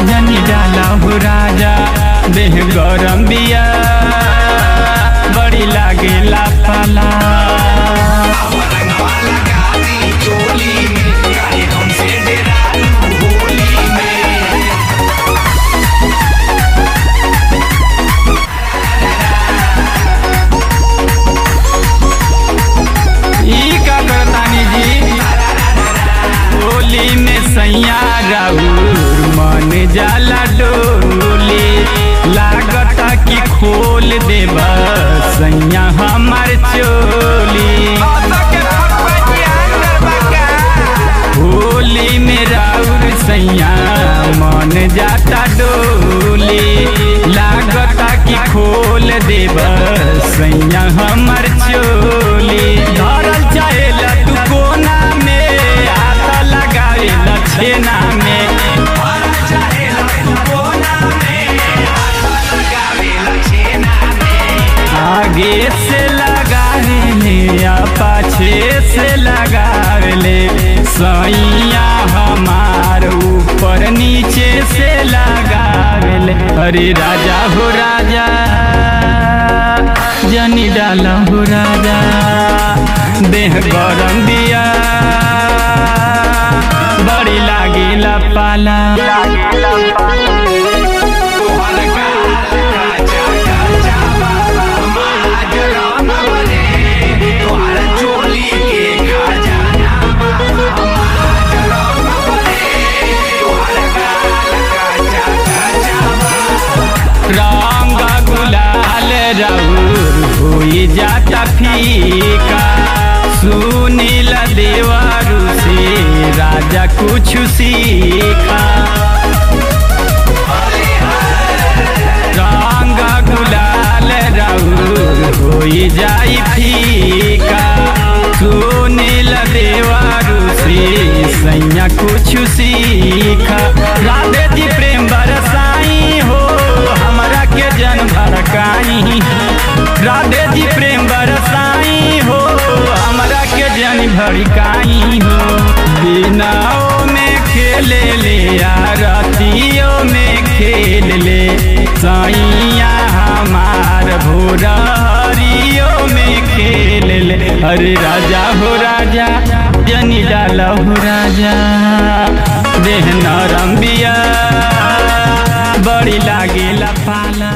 जनी डाला हो राजा देह गरम बिया बड़ी लागेला पाला। होली में सैया राउर मन जाला डोली लागता कि खोल देबा सैया हमार चोली। होली में राउर सैया मन जाता डोली लागता कि खोल देबा सैया हमार चोली। धरल चाहेला तू कोना में आता लगावेला छेना में आगे से लगावेले या पाछे से लगावेले सैया हमार ऊपर नीचे से लगावेले। अरे राजा हो राजा जनी डाला हो राजा देह गरम दिया बड़ी लागेला पाला। रंग गुलाल राउर होई जाता फीका सुनील देवारू से राजा कुछ सीखा। रंग गुलाल राउर होई जाई फीका सुनील देवारू से सैया कुछ सीखा। राधे जी प्रेम बरसाई हो हमरा के जन भड़काई। राधे जी प्रेम बरसाई हो हमरा के जन भड़काई हो। दिनाओ में खेले ले आरतियों में खेल ले सैया हमार भोरहरियों में खेल ले। अरे राजा हो राजा जनी डाला हो राजा देह नरम बिया बड़ी लागेला पाला।